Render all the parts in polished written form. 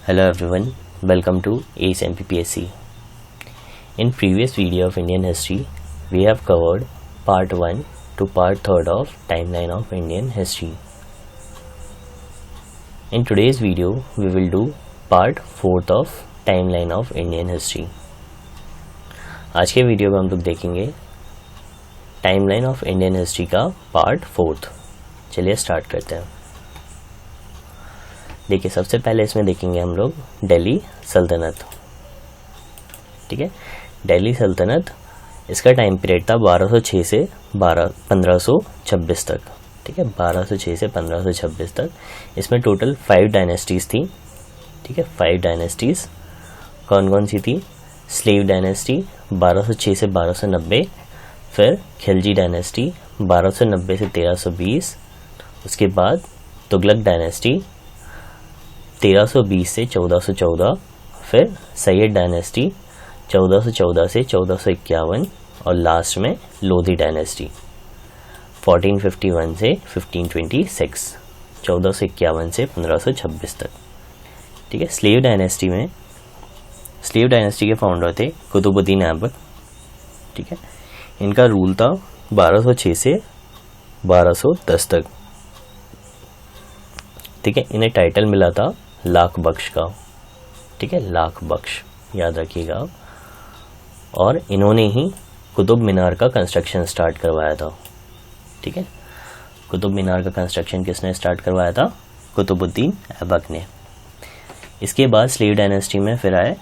Hello everyone, welcome to ACE MPPSC. In previous video of Indian history, we have covered part 1 to part 3 of timeline of Indian history. In today's video, we will do part 4 of timeline of Indian history. आज के video में हम लोग देखेंगे timeline of Indian history का part 4। चलिए start करते हैं। देखिए, सबसे पहले इसमें देखेंगे हम लोग दिल्ली सल्तनत। ठीक है, दिल्ली सल्तनत, इसका टाइम पीरियड था 1206 से 1526 तक। ठीक है, 1206 से 1526 तक। इसमें टोटल 5 डायनेस्टीज थी। ठीक है, 5 डायनेस्टीज कौन कौन सी थी? स्लेव डायनेस्टी 1206 से 1290, फिर खिलजी डायनेस्टी 1290 से 1320, उसके बाद तुगलक डायनेस्टी 1320 से 1414, फिर सैयद डायनेस्टी 1414 से 1451 और लास्ट में लोधी डायनेस्टी 1451 से 1526, 1451 से 1526 तक। ठीक है, स्लेव डायनेस्टी के फाउंडर थे कुतुबुद्दीन ऐबक। ठीक है, इनका रूल था 1206 से 1210 तक। ठीक है, इन्हें टाइटल मिला था लाख बख्श का। ठीक है, लाख बख्श याद रखिएगा। और इन्होंने ही कुतुब मीनार का कंस्ट्रक्शन स्टार्ट करवाया था। ठीक है, कुतुब मीनार का कंस्ट्रक्शन किसने स्टार्ट करवाया था? कुतुबुद्दीन ऐबक ने। इसके बाद स्लेव डायनेस्टी में फिर आए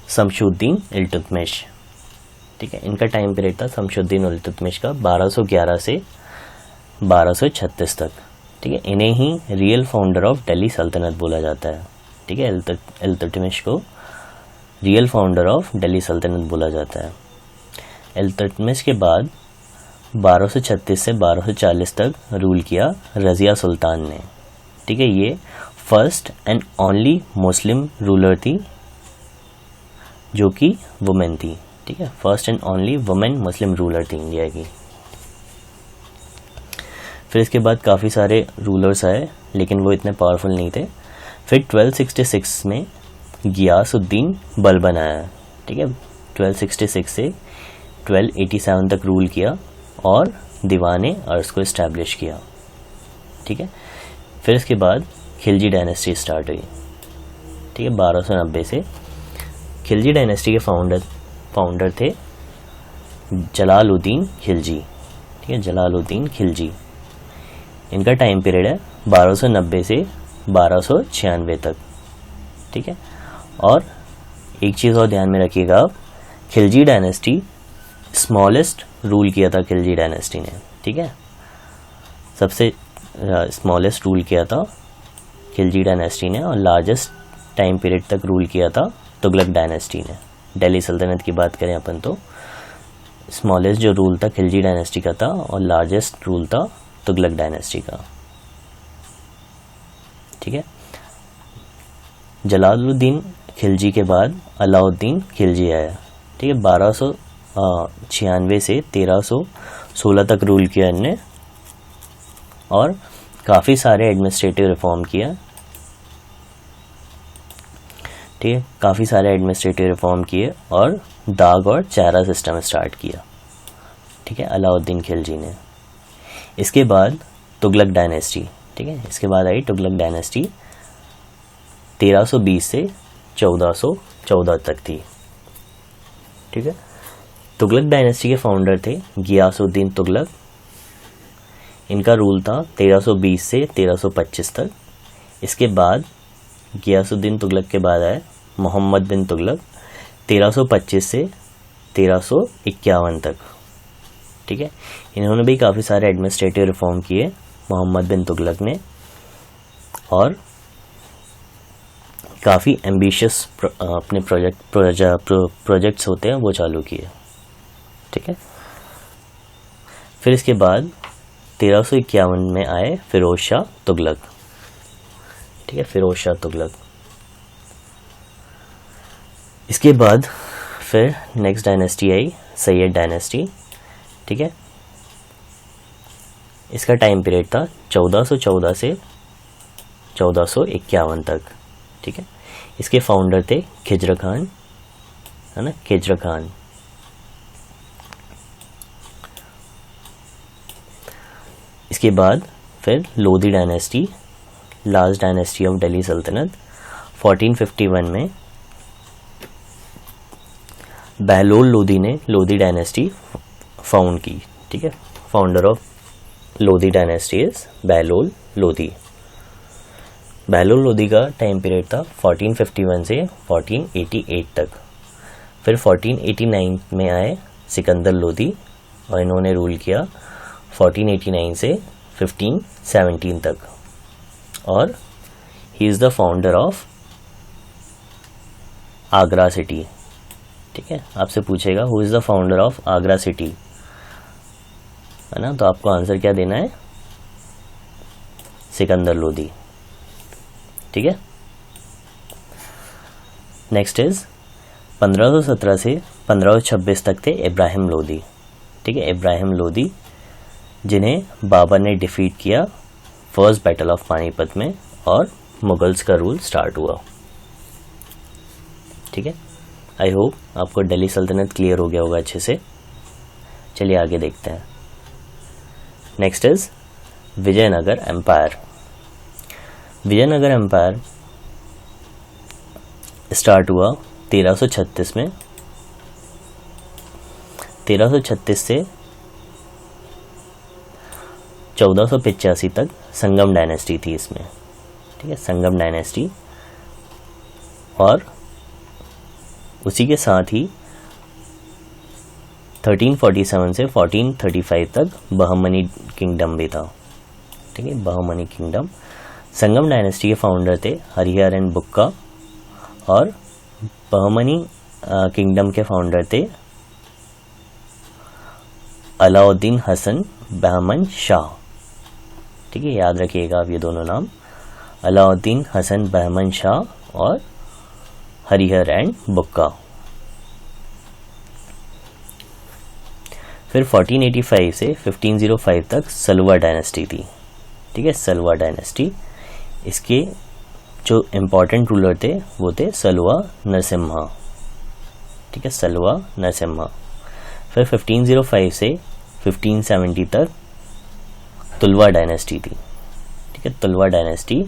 शमशुद्दीन इल्तुतमिश। ठीक है, इनका टाइम पीरियड था शमशुद्दीन इल्तुतमिश का 1211 से 1236 तक। ठीक है, इन्हें ही रियल फाउंडर ऑफ दिल्ली सल्तनत बोला जाता है। ठीक है, इल्तुतमिश को रियल फाउंडर ऑफ दिल्ली सल्तनत बोला जाता है। इल्तुतमिश के बाद 1236 से 1240 तक रूल किया रज़िया सुल्तान ने। ठीक है, ये first and only Muslim ruler थी जो कि वुमेन थी। ठीक है, first and only women Muslim ruler थी इंडिया की। फिर इसके बाद काफ़ी सारे रूलर्स आए, लेकिन वो इतने पावरफुल नहीं थे। फिर 1266 में गियासुद्दीन बलबन आया। ठीक है, 1266 से 1287 तक रूल किया और दीवाने अर्ज को इस्टेब्लिश किया। ठीक है, फिर इसके बाद खिलजी डायनेस्टी स्टार्ट हुई। ठीक है, 1290 से खिलजी डायनेस्टी के फाउंडर थे जलालुद्दीन खिलजी। ठीक है, जलालुद्दीन खिलजी। इनका टाइम पीरियड है 1290 से 1296 तक। ठीक है, और एक चीज़ और ध्यान में रखिएगा, खिलजी डायनेस्टी स्मॉलेस्ट रूल किया था खिलजी डायनेस्टी ने। ठीक है, सबसे स्मॉलेस्ट रूल किया था खिलजी डायनेस्टी ने, और लार्जेस्ट टाइम पीरियड तक रूल किया था तुगलक डायनेस्टी ने। दिल्ली सल्तनत की बात करें अपन तो स्मॉलेस्ट जो रूल था खिलजी डायनेस्टी का था, और लार्जेस्ट रूल था तुगलक डायनेस्टी का। ठीक है, जलालुद्दीन खिलजी के बाद अलाउद्दीन खिलजी आया। ठीक है, 1296 से 1316 तक रूल किया इनने, और काफ़ी सारे एडमिनिस्ट्रेटिव रिफॉर्म किया। ठीक है, काफ़ी सारे एडमिनिस्ट्रेटिव रिफॉर्म किए और दाग और चारा सिस्टम स्टार्ट किया। ठीक है, अलाउद्दीन खिलजी ने। इसके बाद तुगलक डायनेस्टी। ठीक है, इसके बाद आई तुगलक डायनेस्टी 1320 से 1414 तक थी। ठीक है, तुगलक डायनेस्टी के फाउंडर थे गियासुद्दीन तुगलक। इनका रूल था 1320 से 1325 तक। इसके बाद गियासुद्दीन तुगलक के बाद आए मोहम्मद बिन तुगलक 1325 से 1351 तक। ठीक है, इन्होंने भी काफ़ी सारे एडमिनिस्ट्रेटिव रिफॉर्म किए मोहम्मद बिन तुगलक ने, और काफ़ी एम्बिशियस अपने प्रोजेक्ट्स होते हैं वो चालू किए। ठीक है, फिर इसके बाद 1351 में आए फिरोज शाह तुगलक। ठीक है, फिरोज शाह तुगलक। इसके बाद फिर नेक्स्ट डायनेस्टी आई सैयद डायनेस्टी। ठीक है, इसका टाइम पीरियड था 1414 से 1451 तक, ठीक है। इसके फाउंडर थे खिज्र खान, है ना, खिज्र खान। इसके बाद फिर Lodhi dynasty, last dynasty of Delhi सल्तनत। 1451 में बहलोल लोधी ने लोधी डायनेस्टी फाउंड की, ठीक है। Founder of Lodhi dynasty is Bahlol Lodhi. Bahlol Lodhi का टाइम पीरियड था 1451 से 1488 तक। फिर 1489 में आए सिकंदर लोधी और इन्होंने रूल किया 1489 से 1517 तक, और he is the founder of Agra city, ठीक है। आपसे पूछेगा who is the founder of Agra city, है ना, तो आपको आंसर क्या देना है, सिकंदर लोधी, ठीक है। नेक्स्ट इज 1517 से 1526 तक थे इब्राहिम लोधी, ठीक है। इब्राहिम लोधी जिन्हें बाबर ने डिफीट किया फर्स्ट बैटल ऑफ पानीपत में, और मुगल्स का रूल स्टार्ट हुआ, ठीक है। आई होप आपको दिल्ली सल्तनत क्लियर हो गया होगा अच्छे से। चलिए आगे देखते हैं। Next is Vijayanagar empire. Vijayanagar empire start हुआ 1336 में। 1336 से 1485 तक संगम डायनेस्टी थी इसमें, ठीक है, संगम डायनेस्टी। और उसी के साथ ही 1347 से 1435 तक बहमनी किंगडम भी था, ठीक है, बहमनी किंगडम। संगम डायनेस्टी के फाउंडर थे हरिहर एंड बुक्का, और बहमनी किंगडम के फाउंडर थे अलाउद्दीन हसन बहमन शाह, ठीक है, याद रखिएगा आप ये दोनों नाम, अलाउद्दीन हसन बहमन शाह और हरिहर एंड बुक्का। फिर 1485 से 1505 तक सलवा डायनेस्टी थी, ठीक है, सलवा डायनेस्टी। इसके जो इम्पोर्टेंट रूलर थे वो थे सलवा नरसिम्हा, ठीक है, सलवा नरसिम्हा। फिर 1505 से 1570 तक तुलवा डायनेस्टी थी, ठीक है, तुलवा डायनेस्टी।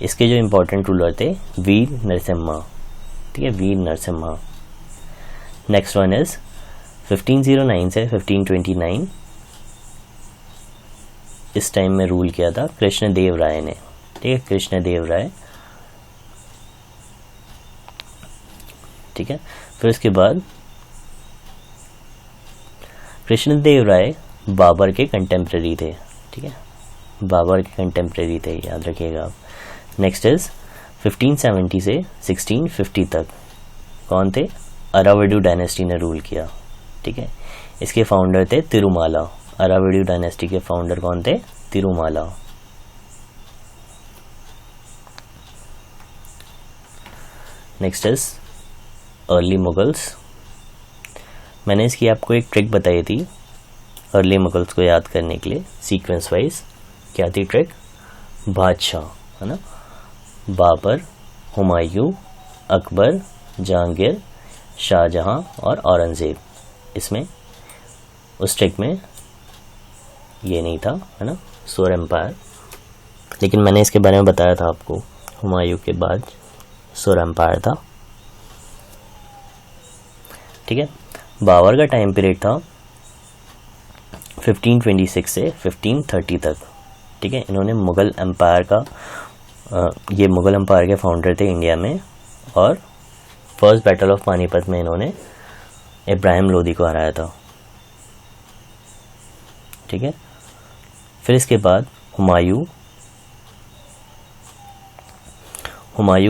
इसके जो इम्पोर्टेंट रूलर थे वीर नरसिम्हा, ठीक है, वीर नरसिम्हा। नेक्स्ट वन इज 1509 से 1529, इस टाइम में रूल किया था कृष्णदेव राय ने, ठीक है, कृष्णदेव राय, ठीक है। फिर उसके बाद कृष्णदेव राय बाबर के कंटेम्प्रेरी थे, ठीक है, बाबर के कंटेम्प्रेरी थे, याद रखिएगा आप। नेक्स्ट इज 1570 से 1650 तक कौन थे, अरावडू डायनेस्टी ने रूल किया, ठीक है। इसके फाउंडर थे तिरुमाला, अरावडू डायनेस्टी के फाउंडर कौन थे, Tirumala. Next is early Mughals. मैंने इसकी आपको एक ट्रिक बताई थी अर्ली मुगल्स को याद करने के लिए सीक्वेंस वाइज। क्या थी ट्रिक, बादशाह, है ना, बाबर, हुमायूं, अकबर, जहांगीर, शाहजहां और औरंगजेब। इसमें उस ट्रिक में ये नहीं था, है ना, सोर एम्पायर, लेकिन मैंने इसके बारे में बताया था आपको, हुमायूं के बाद सोर एम्पायर था, ठीक है। बाबर का टाइम पीरियड था 1526 से 1530 तक, ठीक है। इन्होंने मुग़ल एम्पायर का ये मुग़ल एम्पायर के फाउंडर थे इंडिया में, और फर्स्ट बैटल ऑफ पानीपत में इन्होंने इब्राहिम लोधी को हराया था, ठीक है। फिर इसके बाद हुमायूं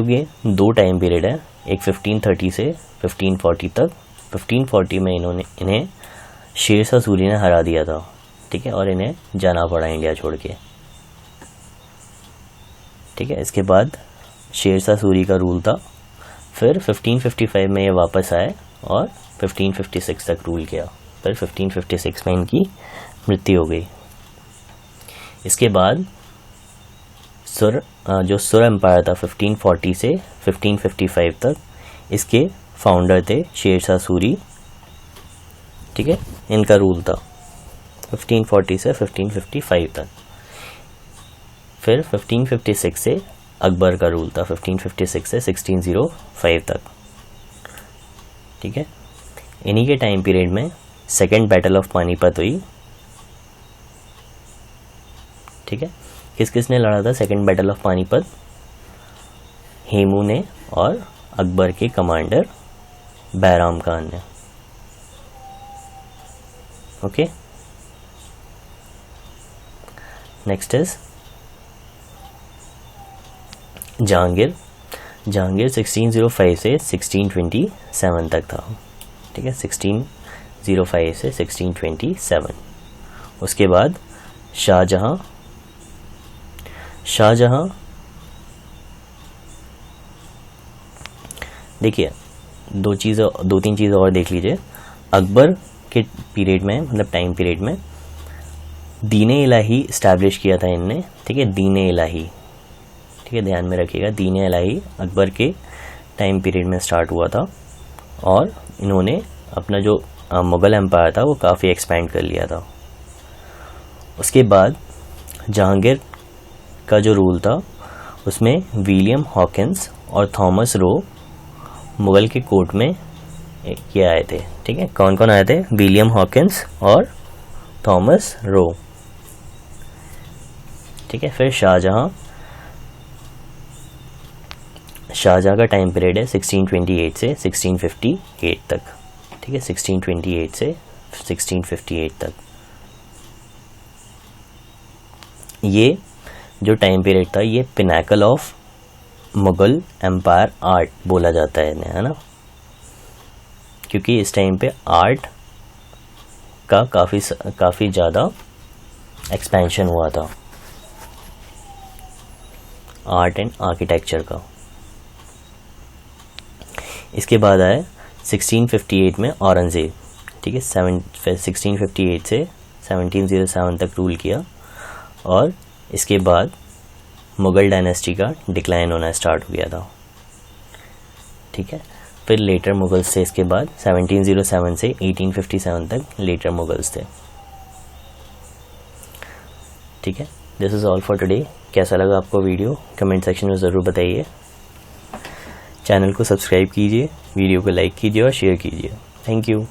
के दो टाइम पीरियड है, एक 1530 से 1540 तक। 1540 में इन्हें शेरशाह सूरी ने हरा दिया था, ठीक है, और इन्हें जाना पड़ा इंडिया छोड़ के, ठीक है। इसके बाद शेरशाह सूरी का रूल था। फिर 1555 में ये वापस आए और 1556 तक रूल किया। फिर 1556 में इनकी मृत्यु हो गई। इसके बाद जो सुर एम्पायर था 1540 से 1555 तक, इसके फाउंडर थे शेरशाह सूरी, ठीक है, इनका रूल था 1540 से 1555 तक। फिर 1556 से अकबर का रूल था 1556 से 1605 तक, ठीक है। इन्हीं के टाइम पीरियड में सेकेंड बैटल ऑफ पानीपत हुई, ठीक है। किस किस ने लड़ा था second battle of Panipat? Hemu ने और अकबर के कमांडर बैराम खान ने, okay. Next is Jahangir. Jahangir 1605 से 1627 तक था, ठीक है, 1605 से 1627। उसके बाद शाहजहां। शाहजहां देखिए दो तीन चीज़ें और देख लीजिए। अकबर के पीरियड में, मतलब टाइम पीरियड में, दीन इलाही इस्टेब्लिश किया था इनने, ठीक है, दीन इलाही, ठीक है, ध्यान में रखिएगा, दीन इलाही अकबर के टाइम पीरियड में स्टार्ट हुआ था और इन्होंने अपना जो मुग़ल एम्पायर था वो काफ़ी एक्सपेंड कर लिया था। उसके बाद जहांगीर का जो रूल था उसमें विलियम हॉकिंस और थॉमस रो मुग़ल के कोर्ट में ये आए थे, ठीक है। कौन कौन आए थे? विलियम हॉकिंस और थॉमस रो, ठीक है। फिर शाहजहां का टाइम पीरियड है 1628 से 1658 तक, ठीक है, 1628 से 1658 तक। ये जो टाइम पीरियड था ये pinnacle of Mughal empire art बोला जाता है इन्हें, है ना, क्योंकि इस टाइम पे आर्ट का काफ़ी ज़्यादा एक्सपेंशन हुआ था, आर्ट एंड आर्किटेक्चर का। इसके बाद आए 1658 में औरंगज़ेब, ठीक है, 1658 से 1707 तक रूल किया और इसके बाद मुग़ल डायनेस्टी का डिक्लाइन होना स्टार्ट हो गया था, ठीक है। फिर लेटर मुग़ल्स थे, इसके बाद 1707 से 1857 तक लेटर मुग़ल्स थे, ठीक है। This is all for today. कैसा लगा आपको वीडियो कमेंट सेक्शन में ज़रूर बताइए। चैनल को सब्सक्राइब कीजिए, वीडियो को लाइक कीजिए और शेयर कीजिए। Thank you.